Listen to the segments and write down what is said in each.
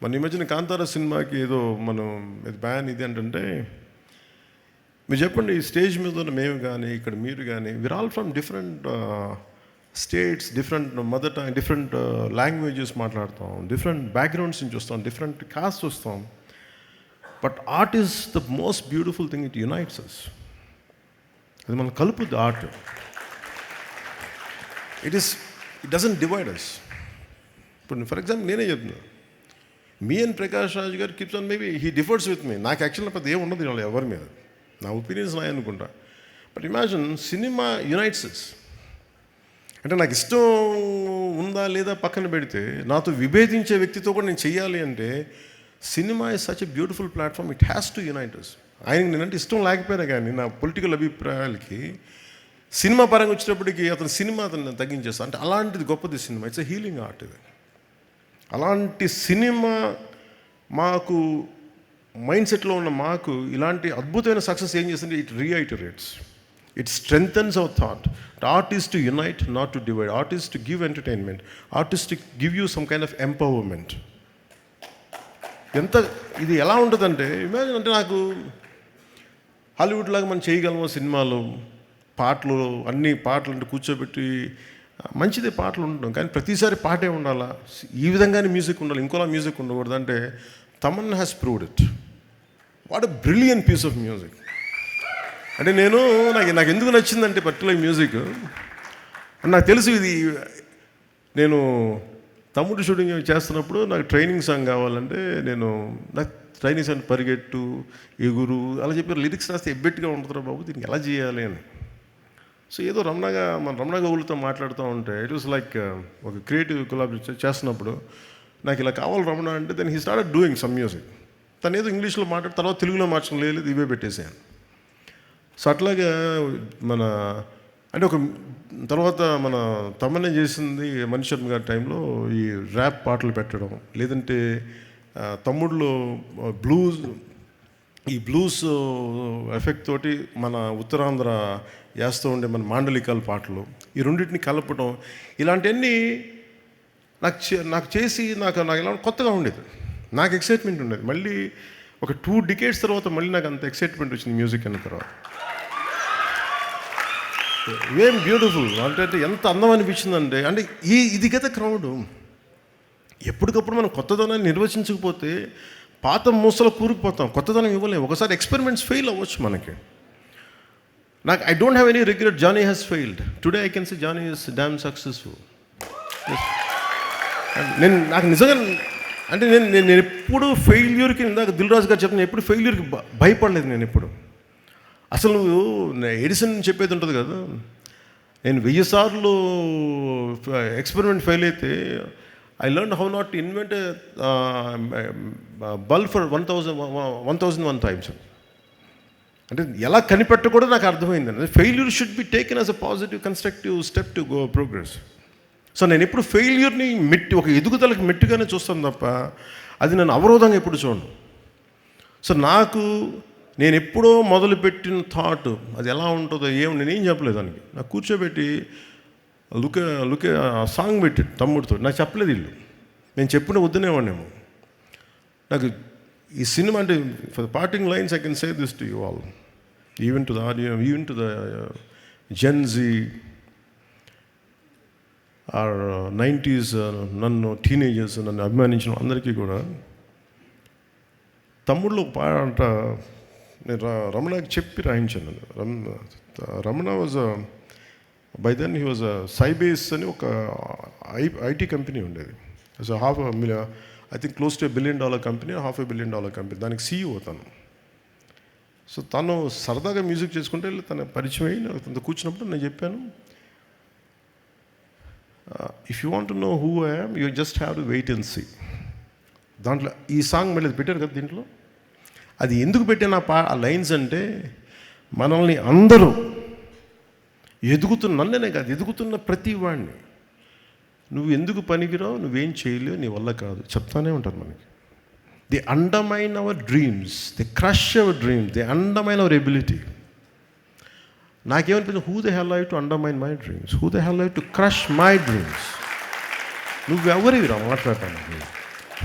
మన ఈ మధ్యన కాంతార సినిమాకి ఏదో మనం బ్యాన్ ఇది అంటే మీరు చెప్పండి, ఈ స్టేజ్ మీద ఉన్న మేము కానీ ఇక్కడ మీరు కానీ we are all from different states, different mother tongue, different languages మాట్లాడతాం, డిఫరెంట్ బ్యాక్గ్రౌండ్స్ నుంచి వస్తాం, డిఫరెంట్ కాస్ట్ వస్తాం. But art is the most beautiful thing, it unites us. అది మనం కలుపుద్ది art. It doesn't divide us. ఇప్పుడు ఫర్ ఎగ్జాంపుల్ నేనే చెప్తున్నా, మీ అండ్ ప్రకాష్ రాజ్ గారు keeps on, maybe he differs with me. నాకు యాక్చువల్గా పెద్ద ఏం ఉండదు వాళ్ళు ఎవరి మీద, నా ఒపీనియన్స్ నాయ అనుకుంటా. But imagine cinema unites us. అంటే నాకు ఇష్టం ఉందా లేదా పక్కన పెడితే, నాతో విభేదించే వ్యక్తితో కూడా నేను చెయ్యాలి అంటే cinema is such a beautiful platform, it has to unite us. ఆయనకి నేనంటే ఇష్టం లేకపోయినా కానీ నా పొలిటికల్ అభిప్రాయాలకి సినిమా పరంగా వచ్చేటప్పటికి అతను తగ్గించేస్తాను. అంటే అలాంటిది గొప్పది cinema. It's a healing art ఇది. అలాంటి సినిమా మాకు మైండ్ సెట్లో ఉన్న మాకు ఇలాంటి అద్భుతమైన సక్సెస్ ఏం చేస్తుంది, it reiterates, it strengthens our thought. Art is to unite, not to divide. Art is to give entertainment. Art is to give you some kind of empowerment. ఎంత ఇది ఎలా ఉంటుందంటే, ఇమాజిన్ అంటే నాకు హాలీవుడ్ లాగా మనం చేయగలము సినిమాలు, పాటలు, అన్ని పాటలు అంటే కూర్చోబెట్టి మంచిదే పాటలు ఉండడం, కానీ ప్రతిసారి పాటే ఉండాలా, ఈ విధంగానే మ్యూజిక్ ఉండాలి, ఇంకోలా మ్యూజిక్ ఉండకూడదు అంటే Thaman has proved it. What a brilliant piece of music. అంటే నాకు ఎందుకు నచ్చిందంటే పర్టికులర్ మ్యూజిక్, నాకు తెలుసు ఇది. నేను తమ్ముడు షూటింగ్ చేస్తున్నప్పుడు నాకు ట్రైనింగ్ సాంగ్ కావాలంటే నాకు ట్రైనింగ్ సాంగ్ పరిగెట్టు, ఎగురు అలా చెప్పారు. లిరిక్స్ రాస్తే ఎబ్బెట్టుగా ఉంటుందిరా బాబు, దీనికి ఎలా చేయాలి అని. సో ఏదో రమణ గౌలుతో మాట్లాడుతూ ఉంటే ఇట్ వాస్ లైక్ ఒక క్రియేటివ్ కొలాబరేషన్ చేస్తున్నప్పుడు నాకు ఇలా కావాలి రమణ అంటే, then he started doing some music. తను ఏదో ఇంగ్లీష్లో మాట్లాడి తర్వాత తెలుగులో మార్చడం లేదు, ఇవే పెట్టేసాను. సో అట్లాగా తర్వాత మన తమన్నే చేసింది మణి శర్మ గారి టైంలో ఈ ర్యాప్ పాటలు పెట్టడం, లేదంటే తమ్ముడులో ఈ బ్లూస్ ఎఫెక్ట్ తోటి మన ఉత్తరాంధ్ర వేస్తూ ఉండే మన మాండలికాల పాటలు, ఈ రెండింటిని కలపడం, ఇలాంటివన్నీ నాకు చేసి నాకు ఎలా కొత్తగా ఉండేది, నాకు ఎక్సైట్మెంట్ ఉండేది. మళ్ళీ ఒక 2 decades తర్వాత మళ్ళీ నాకు అంత ఎక్సైట్మెంట్ వచ్చింది మ్యూజిక్ అన్న తర్వాత. ఏం బ్యూటిఫుల్ అంటే ఎంత అందం అనిపించిందంటే, అంటే ఇది కదా క్రౌడ్. ఎప్పటికప్పుడు మనం కొత్తదనాన్ని నిర్వచించకపోతే పాత మూసలో కూరుకుపోతాం, కొత్తదనం ఇవ్వలేము. ఒకసారి ఎక్స్పెరిమెంట్స్ ఫెయిల్ అవ్వచ్చు మనకి. I don't have any regret. Johnny has failed. Today I can say Johnny is damn successful. నాకు నిజంగా అంటే నేను ఎప్పుడు ఫెయిల్యూర్కి, ఇందాక దిల్ రాజు గారు చెప్పిన, ఎప్పుడు ఫెయిల్యూర్కి భయపడలేదు. నేను ఎప్పుడు అసలు ఎడిసన్ చెప్పేది ఉంటుంది కదా, నేను 1000 సార్లు ఎక్స్పెరిమెంట్ ఫెయిల్ అయితే I learn how not to invent bulb for 1001 times. అంటే ఎలా కనిపెట్టకూడదు నాకు అర్థమైంది. Failure should be taken as a positive constructive step to go progress. So నేను ఎప్పుడు ఫెయిల్యూర్ని ఒక ఎదుగుదలకు మెట్టుగానే చూస్తాను తప్ప అది నన్ను అవరోధంగా ఎప్పుడు చూడను. సో నేను ఎప్పుడో మొదలుపెట్టిన థాట్ అది ఎలా ఉంటుందో నేనేం చెప్పలేదు దానికి. నాకు కూర్చోబెట్టి లుకే సాంగ్ పెట్టి తమ్ముడితో నాకు చెప్పలేదు వీళ్ళు, నేను చెప్పిన వద్దనేవాడినేమో. నాకు ఈ సినిమా అంటే for the parting lines I can say this to you all, even to the audience, even to the Gen Z or 90s నన్ను టీనేజర్స్ నన్ను అభిమానించిన అందరికీ కూడా తమ్ముళ్ళు ఒక పాట నేను రమణకి చెప్పి రాయించాను. Ramana was by then he was Sybase అని ఒక ఐటీ కంపెనీ ఉండేది. I think close to $1 billion company, $500 million company, దానికి CEO తను. సో తను సరదాగా మ్యూజిక్ చేసుకుంటే తన పరిచయం అయ్యి తనతో కూర్చున్నప్పుడు నేను చెప్పాను, if you want to know who I am you just have to wait and see. దాంట్లో ఈ సాంగ్ మళ్ళీ పెట్టారు కదా దీంట్లో. అది ఎందుకు పెట్టిన ఆ లైన్స్ అంటే, మనల్ని అందరూ నన్నే కాదు, ఎదుగుతున్న ప్రతి వాడిని నువ్వు ఎందుకు పనికిరావు, నువ్వేం చేయలేవు, నీ వల్ల కాదు చెప్తానే ఉంటారు మనకి. They undermine our dreams, they crush our dreams, they undermine our ability. నాకేమనిపించింది, who the hell I to undermine my dreams, who the hell I to crush my dreams. నువ్వెవరివిరా మాట్లాడటానికి?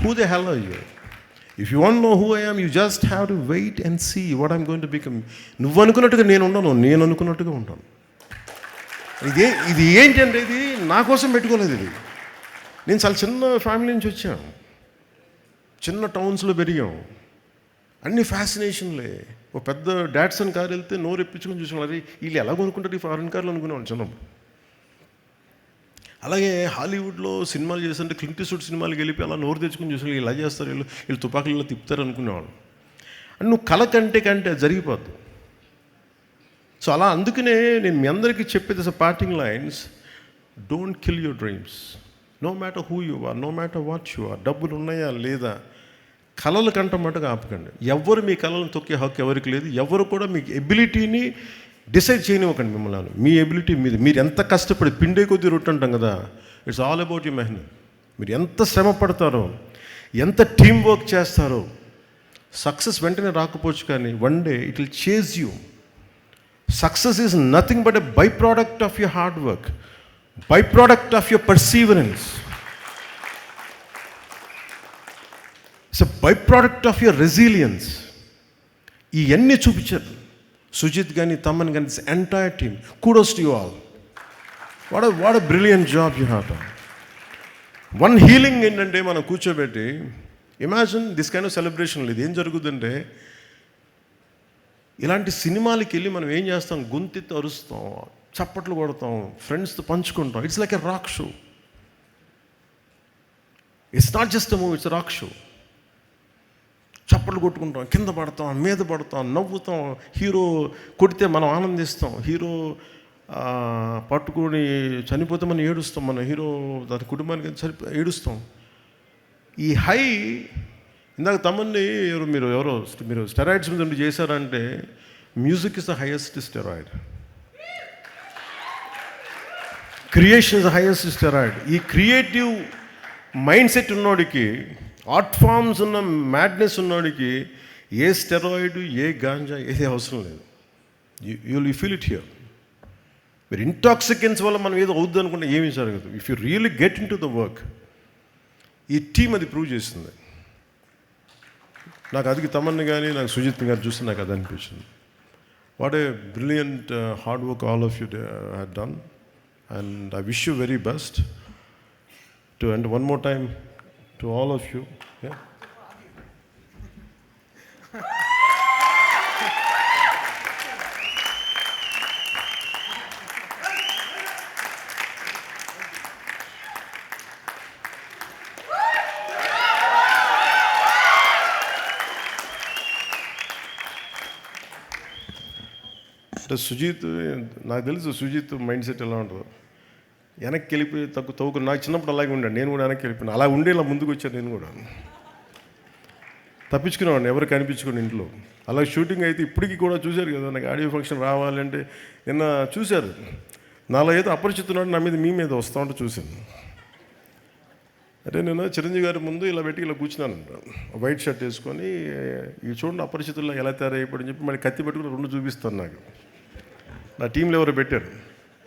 Who the hell are you? If you want to know who I am, you just have to wait and see what I'm going to become. నువ్వు అనుకున్నట్టుగా నేను ఉండను, నేను అనుకున్నట్టుగా ఉంటాను. ఇది ఏంటంటే ఇది నా కోసం పెట్టుకోలేదు. ఇది నేను చాలా చిన్న ఫ్యామిలీ నుంచి వచ్చాను, చిన్న టౌన్స్లో పెరిగాం, అన్ని ఫ్యాసినేషన్లే. ఒక పెద్ద డాట్సన్ కారు వెళ్తే నోరు ఎప్పించుకొని చూసుకున్నారు, వీళ్ళు ఎలా కొనుక్కుంటారు ఈ ఫారెన్ కార్లు అనుకునేవాళ్ళు చిన్నప్పుడు. అలాగే హాలీవుడ్లో సినిమాలు చేస్తుంటే క్లింట్ ఈస్ట్వుడ్ సినిమాలకు వెళ్ళిపోయి అలా నోరు తెచ్చుకుని చూసి ఇలా చేస్తారు, వీళ్ళు తుపాకులలో తిప్పుతారు అనుకునేవాళ్ళు. అండ్ నువ్వు కళ కంటే జరిగిపోద్దు. సో అలా అందుకనే నేను మీ అందరికీ చెప్పేది parting lines: don't kill your dreams, no matter who you are, no matter what you are. డబ్బులు ఉన్నాయా లేదా, కళలు కంట మటుకు ఆపకండి. ఎవరు మీ కళలను తొక్కే హక్కు ఎవరికి లేదు. ఎవరు కూడా మీ ఎబిలిటీని డిసైడ్ చేయనివ్వకండి మిమ్మల్ని. మీ ఎబిలిటీ మీద మీరు ఎంత కష్టపడి పిండే కొద్దీ రొట్టె అంటాం కదా, ఇట్స్ ఆల్ అబౌట్ యూ మెహనత్. మీరు ఎంత శ్రమ పడతారో, ఎంత టీం వర్క్ చేస్తారో. సక్సెస్ వెంటనే రాకపోవచ్చు, కానీ one day it will chase you. Success is nothing but a by product of your hard work, by product of your perseverance, it's a by product of your resilience. ఇవన్నీ చూపించారు సుజిత్ కానీ, తమ్మన్ కానీ, this entire team. Kudos to you all. What a brilliant job you have done. One healing ఏంటంటే, మనం కూర్చోబెట్టి imagine this kind of celebration. లేదు ఏం జరుగుతుందంటే, ఇలాంటి సినిమాలకి వెళ్ళి మనం ఏం చేస్తాం, గొంతెత్తి అరుస్తాం, చప్పట్లు కొడతాం, ఫ్రెండ్స్తో పంచుకుంటాం. It's like a rock show. It's not just a movie, it's rock show. చప్పట్లు కొట్టుకుంటాం, కింద పడతాం, మీద పడతాం, నవ్వుతాం. హీరో కొడితే మనం ఆనందిస్తాం, హీరో పట్టుకొని చనిపోతే మనం ఏడుస్తాం, మన హీరో దాని కుటుంబానికి ఏడుస్తాం. ఈ హై ఇందాక తమన్ని మీరు స్టెరాయిడ్స్ మీద ఉండి చేశారంటే, music is the highest steroid, creation is the highest steroid. ఈ క్రియేటివ్ మైండ్ సెట్ ఉన్నోడికి, ఆర్ట్ ఫామ్స్ ఉన్న మ్యాడ్నెస్ ఉన్నోడికి ఏ స్టెరాయిడ్, ఏ గాంజా ఏది అవసరం లేదు. You feel it here. మీరు ఇంటాక్సికెన్స్ వల్ల మనం ఏదో అవుద్ది అనుకుంటే ఏమీ జరగదు. If you really get in to the work. ఈ టీం అది ప్రూవ్ చేస్తుంది. నాకు అది తమన్ని కానీ, నాకు సుజిత్ గారు చూస్తే నాకు అది అనిపించింది. What a brilliant hard work all of you had done, and I wish you very best. And one more time to all of you. Yeah. Sujith, నాకు తెలుసు సుజిత్ మైండ్ సెట్ ఎలా ఉంటుందో. వెనక్కి వెళ్ళిపోయి తవ్వుకు నాకు చిన్నప్పుడు అలాగే ఉండాను. నేను కూడా వెనక్కి వెళ్ళిపోయాను. అలా ఉండే ఇలా ముందుకు వచ్చాను. నేను కూడా తప్పించుకునేవాడిని, ఎవరు కనిపించుకుని ఇంట్లో. అలా షూటింగ్ అయితే ఇప్పటికీ కూడా చూశారు కదా, నాకు ఆడియో ఫంక్షన్ రావాలంటే నిన్న చూశారు. నాలో ఏదో అపరిచితున్నాడు, నా మీద మీ మీద వస్తూ ఉంటే చూశాను. అంటే నేను చిరంజీవి గారి ముందు ఇలా పెట్టి ఇలా కూర్చున్నాను, వైట్ షర్ట్ వేసుకొని. ఈ చూడండి అపరిచితుల్లో ఎలా తయారైపోయి చెప్పి మళ్ళీ కత్తి పెట్టుకుని రెండు చూపిస్తాను. నాకు నా టీంలో ఎవరు పెట్టారు.